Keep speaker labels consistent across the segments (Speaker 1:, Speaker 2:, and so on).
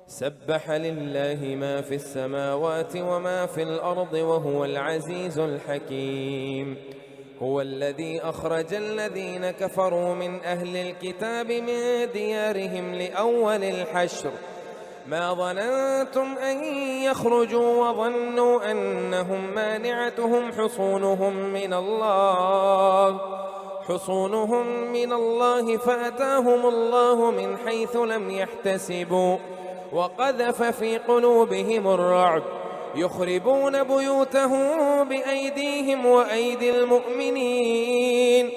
Speaker 1: سبح لله ما في السماوات وما في الأرض وهو العزيز الحكيم. هو الذي أخرج الذين كفروا من أهل الكتاب من ديارهم لأول الحشر ما ظننتم أن يخرجوا وظنوا أنهم مانعتهم حصونهم من الله فأتاهم الله من حيث لم يحتسبوا وقذف في قلوبهم الرعب يخربون بيوتهم بأيديهم وأيدي المؤمنين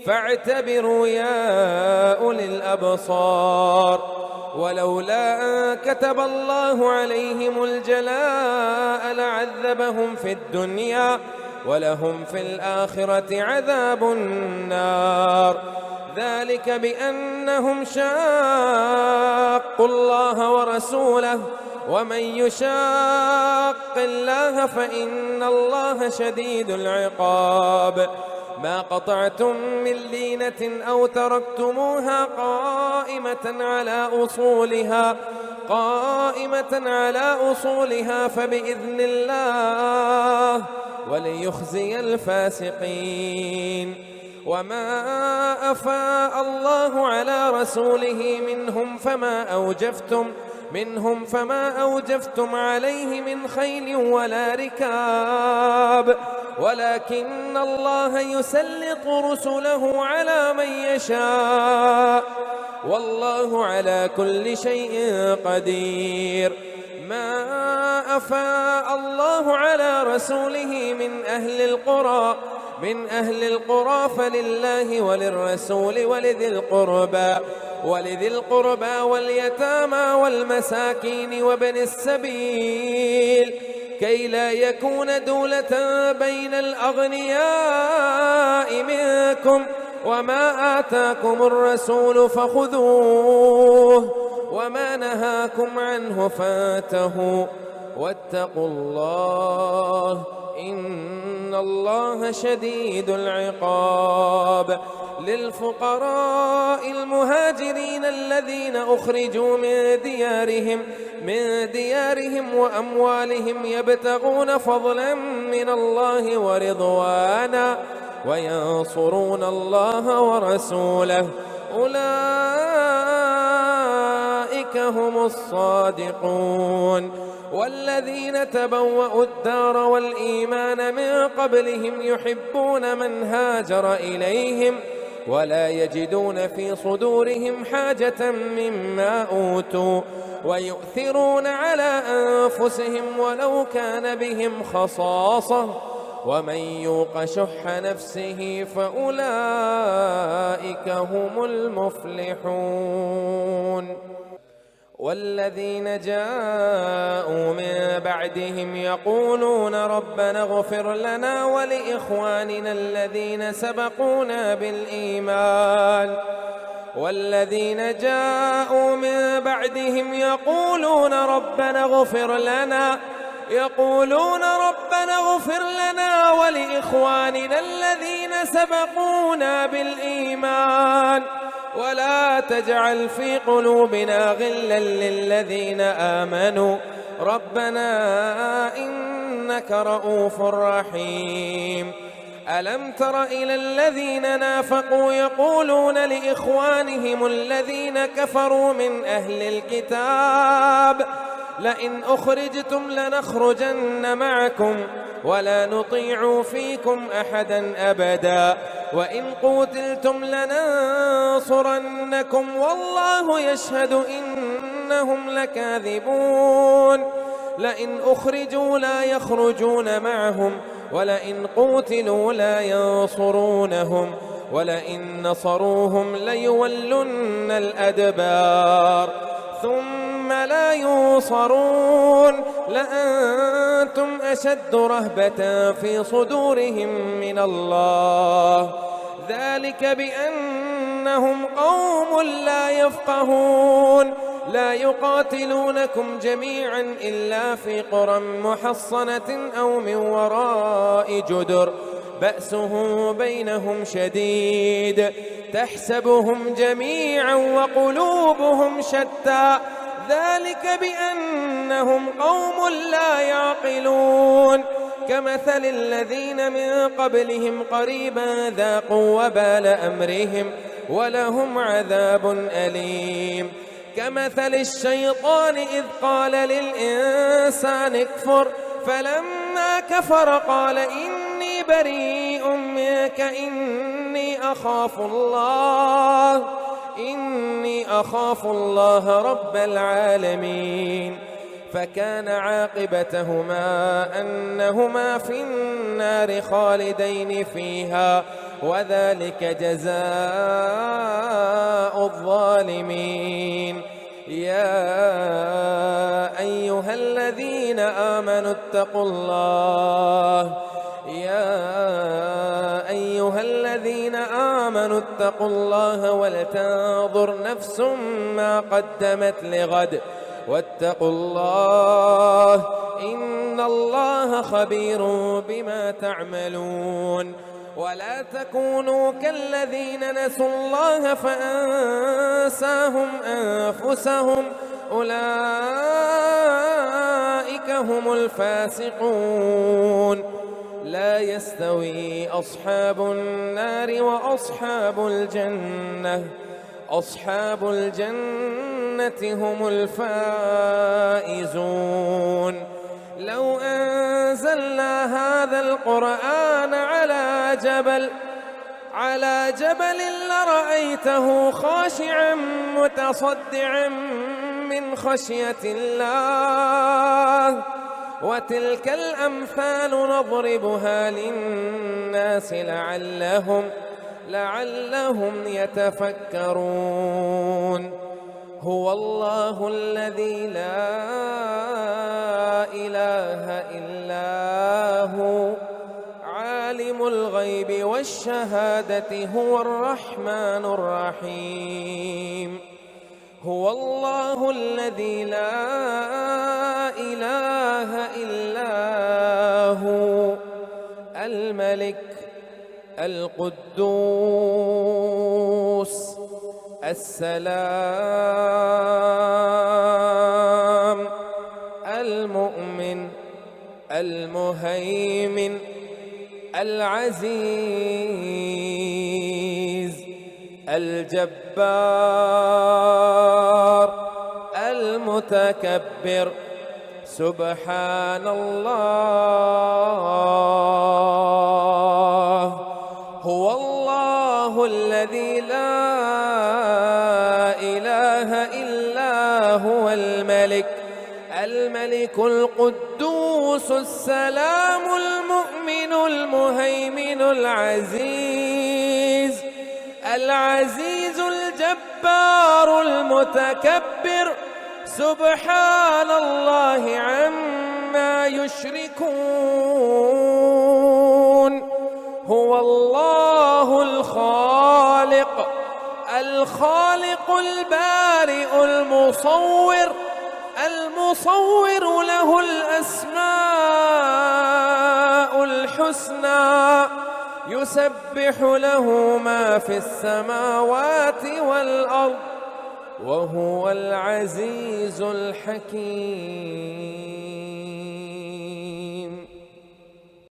Speaker 1: فاعتبروا يا أولي الأبصار. ولولا أن كتب الله عليهم الجلاء لعذبهم في الدنيا ولهم في الآخرة عذاب النار. ذلك بأنهم شاقوا الله ورسوله ومن يشاق الله فإن الله شديد العقاب. ما قطعتم من لينة أو تركتموها قائمة على أصولها فبإذن الله وليخزي الفاسقين. وما أفاء الله على رسوله منهم فما أوجفتم عليه من خيل ولا ركاب ولكن الله يسلط رسله على من يشاء والله على كل شيء قدير. ما أفاء الله على رسوله من أهل القرى فلله وللرسول ولذي القربى واليتامى والمساكين وابن السبيل كي لا يكون دولة بين الأغنياء منكم وما آتاكم الرسول فخذوه وما نهاكم عنه فانتهوا واتقوا الله إن الله شديد العقاب. للفقراء المهاجرين الذين أخرجوا من ديارهم وأموالهم يبتغون فضلا من الله ورضوانا وينصرون الله ورسوله أولئك هم الصادقون. والذين تبوأوا الدار والإيمان من قبلهم يحبون من هاجر إليهم ولا يجدون في صدورهم حاجة مما أوتوا ويؤثرون على أنفسهم ولو كان بهم خصاصة ومن يوق شح نفسه فأولئك هم المفلحون. والذين جاءوا من بعدهم يقولون ربنا اغفر لنا ولإخواننا الذين سبقونا بالإيمان والذين جاءوا من بعدهم يقولون ربنا اغفر لنا ولإخواننا الذين سبقونا بالإيمان ولا تجعل في قلوبنا غلا للذين آمنوا ربنا إنك رؤوف رحيم. ألم تر إلى الذين نافقوا يقولون لإخوانهم الذين كفروا من أهل الكتاب لئن أخرجتم لنخرجن معكم ولا نطيع فيكم أحدا أبدا وإن قتلتم لننصرنكم والله يشهد إنهم لكاذبون. لئن أخرجوا لا يخرجون معهم ولئن قتلوا لا ينصرونهم ولئن نصروهم ليولن الأدبار ثم لا ينصرون لأنتم أشد رهبة في صدورهم من الله ذلك بأنهم قوم لا يفقهون لا يقاتلونكم جميعا إلا في قرى محصنة أو من وراء جدر بأسهم بينهم شديد تحسبهم جميعا وقلوبهم شتى ذلك بأنهم قوم لا يعقلون كمثل الذين من قبلهم قريبا ذاقوا وبال أمرهم ولهم عذاب أليم كمثل الشيطان إذ قال للإنسان اكفر فلما كفر قال إني بريء منك إني أخاف الله رب العالمين فكان عاقبتهما أنهما في النار خالدين فيها وذلك جزاء الظالمين يا أيها الذين آمنوا اتقوا الله ولتنظر نفس ما قدمت لغد واتقوا الله إن الله خبير بما تعملون ولا تكونوا كالذين نسوا الله فأنساهم أنفسهم أولئك هم الفاسقون لا يستوي أصحاب النار وأصحاب الجنة هم الفائزون لو أنزلنا هذا القرآن على جبل لرأيته خاشعا متصدعا من خشية الله وتلك الأمثال نضربها للناس لعلهم يتفكرون هو الله الذي لا إله إلا هو عالم الغيب والشهادة هو الرحمن الرحيم هو الله الذي لا إله إلا هو الملك القدوس السلام المؤمن المهيمن العزيز الجبار المتكبر سبحان الله هو الله الذي لا إله إلا هو الملك القدوس السلام المؤمن المهيمن العزيز الجبار المتكبر سبحان الله عما يشركون هو الله الخالق البارئ المصور له الأسماء الحسنى يسبح له ما في السماوات والأرض وهو العزيز الحكيم.